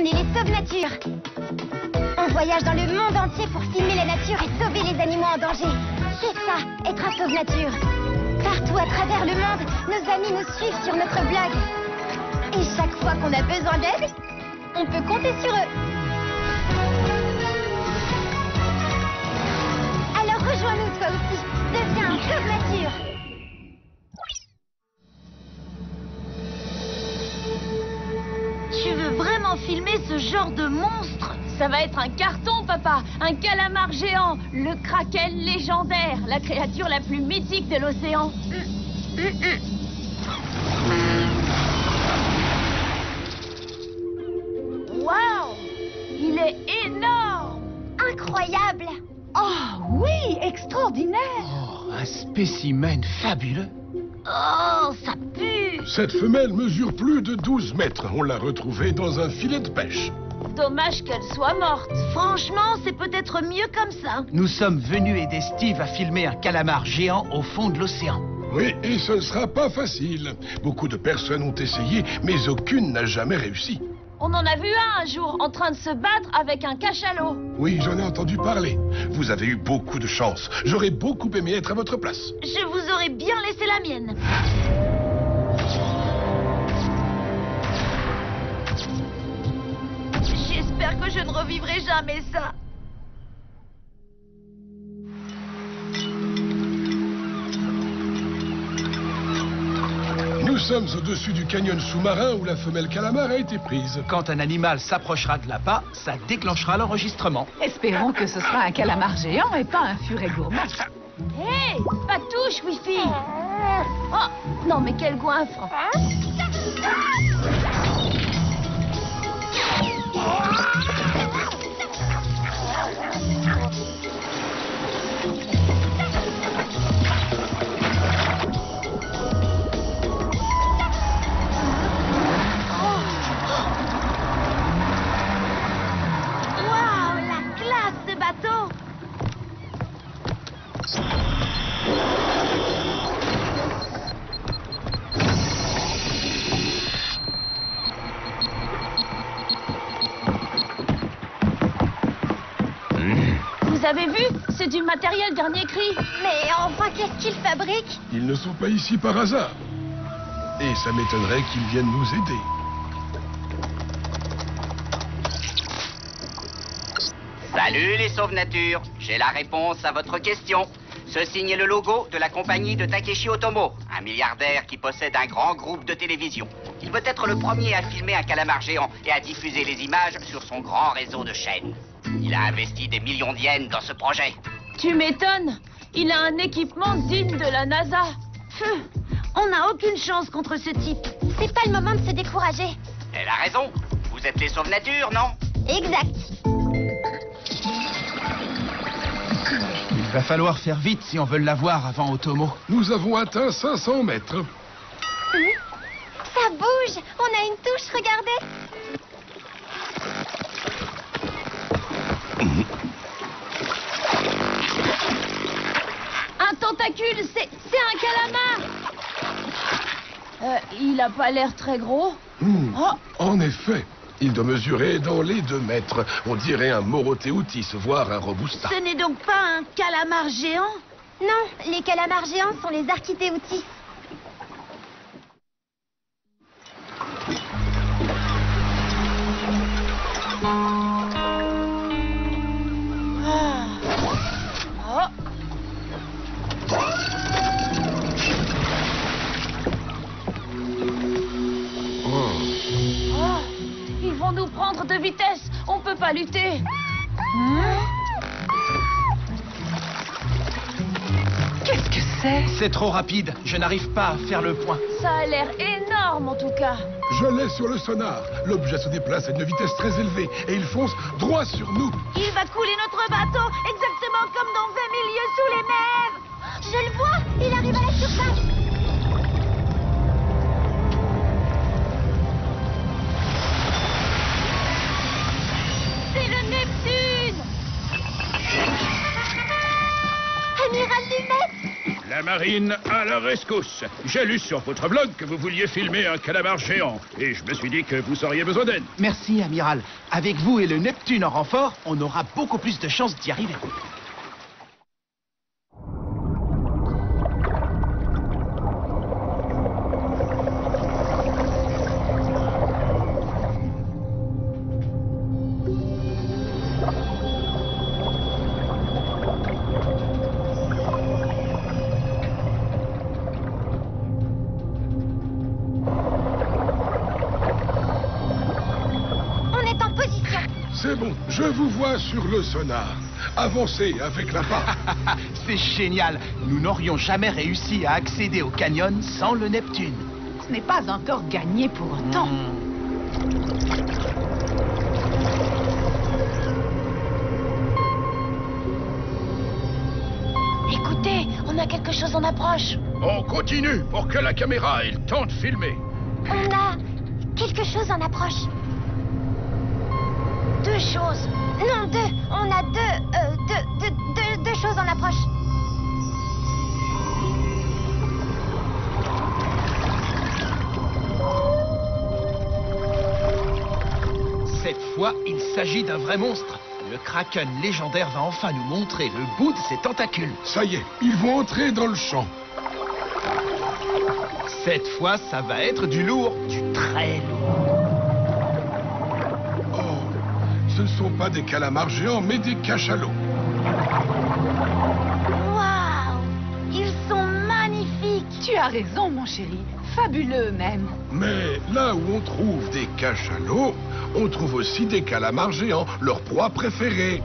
est les Sauve-Nature. On voyage dans le monde entier pour filmer la nature et sauver les animaux en danger. C'est ça, être un Sauve-Nature. Partout à travers le monde, nos amis nous suivent sur notre blog. Et chaque fois qu'on a besoin d'aide, on peut compter sur eux. Alors rejoins-nous toi aussi. Deviens un Sauve-Nature. Tu veux vraiment filmer ce genre de monstre? Ça va être un carton, papa. Un calamar géant, le kraken légendaire, la créature la plus mythique de l'océan. Waouh! Il est énorme! Incroyable! Oh oui, extraordinaire! Oh, un spécimen fabuleux. Oh, ça pue! Cette femelle mesure plus de 12 mètres. On l'a retrouvée dans un filet de pêche. Dommage qu'elle soit morte. Franchement, c'est peut-être mieux comme ça. Nous sommes venus aider Steve à filmer un calamar géant au fond de l'océan. Oui, et ce ne sera pas facile. Beaucoup de personnes ont essayé, mais aucune n'a jamais réussi. On en a vu un jour en train de se battre avec un cachalot. Oui, j'en ai entendu parler. Vous avez eu beaucoup de chance. J'aurais beaucoup aimé être à votre place. Je vous aurais bien laissé la mienne. J'espère que je ne revivrai jamais ça. Nous sommes au-dessus du canyon sous-marin où la femelle calamar a été prise. Quand un animal s'approchera de là-bas, ça déclenchera l'enregistrement. Espérons que ce sera un calamar géant et pas un furet gourmand. Hé, pas de touche, Wifi. Oh, non mais quel goinfre. Waouh, la classe de bateau. Vous avez vu? C'est du matériel dernier cri. Mais enfin, qu'est-ce qu'ils fabriquent? Ils ne sont pas ici par hasard. Et ça m'étonnerait qu'ils viennent nous aider. Salut les Sauve-Nature, j'ai la réponse à votre question. Ceci est le logo de la compagnie de Takeshi Otomo, un milliardaire qui possède un grand groupe de télévision. Il veut être le premier à filmer un calamar géant et à diffuser les images sur son grand réseau de chaînes. Il a investi des millions d'yens dans ce projet. Tu m'étonnes. Il a un équipement digne de la NASA. On n'a aucune chance contre ce type. C'est pas le moment de se décourager. Elle a raison. Vous êtes les Sauve-Nature, non? Exact. Il va falloir faire vite si on veut l'avoir avant Otomo. Nous avons atteint 500 mètres. Ça bouge. On a une touche, regardez. Un tentacule, c'est un calamar. Il a pas l'air très gros. Oh. En effet, il doit mesurer dans les 2 mètres. On dirait un Morotéoutis, voire un Robusta. Ce n'est donc pas un calamar géant? Non, les calamars géants sont les Architéoutis. Ils vont nous prendre de vitesse. On peut pas lutter. Qu'est-ce que c'est? C'est trop rapide, je n'arrive pas à faire le point. Ça a l'air énorme en tout cas. Je l'ai sur le sonar. L'objet se déplace à une vitesse très élevée et il fonce droit sur nous. Il va couler notre bateau exactement comme dans 20 000 lieues sous les mers. Je le vois, il arrive à la surface. C'est le Neptune. Amiral Lumet. La Marine, à la rescousse. J'ai lu sur votre blog que vous vouliez filmer un calamar géant, et je me suis dit que vous auriez besoin d'aide. Merci, amiral. Avec vous et le Neptune en renfort, on aura beaucoup plus de chances d'y arriver. C'est bon, je vous vois sur le sonar. Avancez avec la barre. C'est génial. Nous n'aurions jamais réussi à accéder au canyon sans le Neptune. Ce n'est pas encore gagné pour autant. Écoutez, on a quelque chose en approche. On continue pour que la caméra ait le temps de filmer. On a quelque chose en approche. Deux choses. Non, deux. On a deux choses en approche. Cette fois, il s'agit d'un vrai monstre. Le Kraken légendaire va enfin nous montrer le bout de ses tentacules. Ça y est, ils vont entrer dans le champ. Cette fois, ça va être du lourd, du très lourd. Ce ne sont pas des calamars géants, mais des cachalots. Waouh! Ils sont magnifiques! Tu as raison, mon chéri. Fabuleux, même. Mais là où on trouve des cachalots, on trouve aussi des calamars géants, leur proie préférée.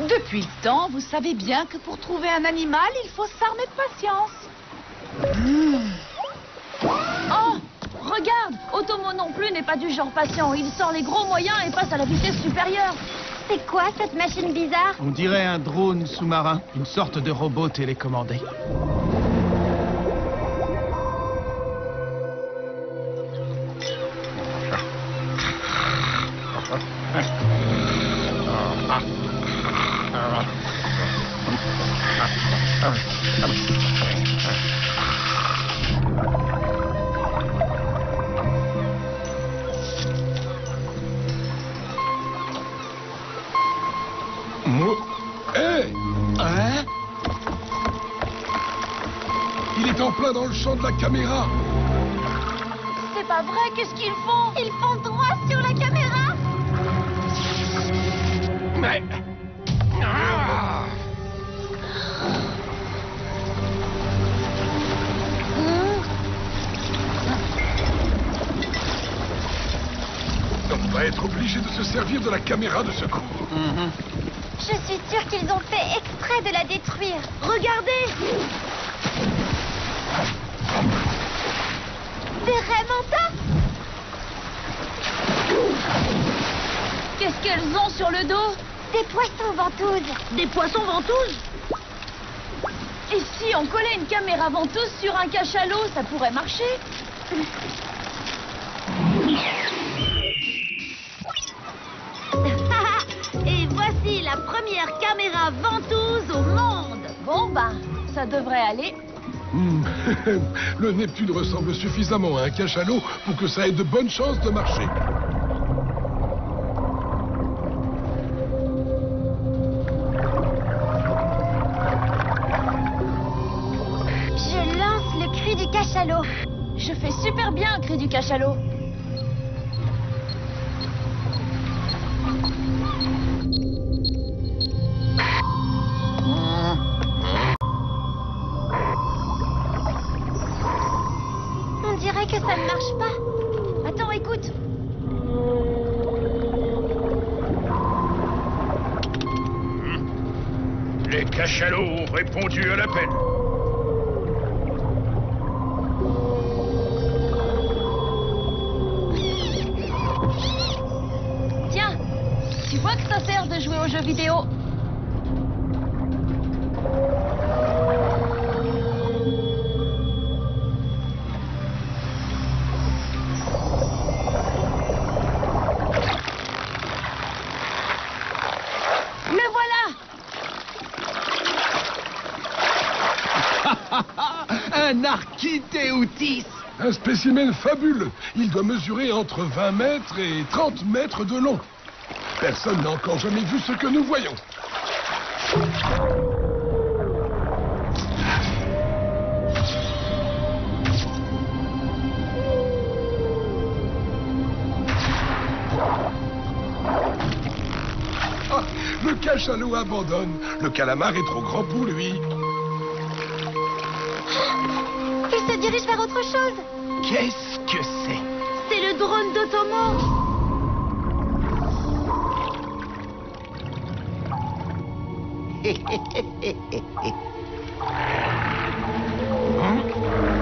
Depuis le temps, vous savez bien que pour trouver un animal, il faut s'armer de patience. Oh, regarde, Otomo non plus n'est pas du genre patient. Il sort les gros moyens et passe à la vitesse supérieure. C'est quoi cette machine bizarre? On dirait un drone sous-marin, une sorte de robot télécommandé. Hé! Hein? Il est en plein dans le champ de la caméra. C'est pas vrai, qu'est-ce qu'ils font? Ils font droit sur la caméra! Mais... Ah! On va être obligé de se servir de la caméra de secours. Je suis sûre qu'ils ont fait exprès de la détruire. Regardez! Des raies mantas? Qu'est-ce qu'elles ont sur le dos? Des poissons ventouses. Des poissons ventouses? Et si on collait une caméra ventouse sur un cachalot, ça pourrait marcher? Et voici la première caméra ventouse au monde. Bon, bah, ça devrait aller. Le Neptune ressemble suffisamment à un cachalot pour que ça ait de bonnes chances de marcher. Je lance le cri du cachalot. Je fais super bien un cri du cachalot. On dirait que ça ne marche pas. Attends, écoute. Les cachalots ont répondu à l'appel. de jouer aux jeux vidéo. Le voilà! Un Architeutis! Un spécimen fabuleux. Il doit mesurer entre 20 mètres et 30 mètres de long. Personne n'a encore jamais vu ce que nous voyons. Ah, le cachalot abandonne. Le calamar est trop grand pour lui. Il se dirige vers autre chose. Qu'est-ce que c'est? C'est le drone d'Otomo! Hein?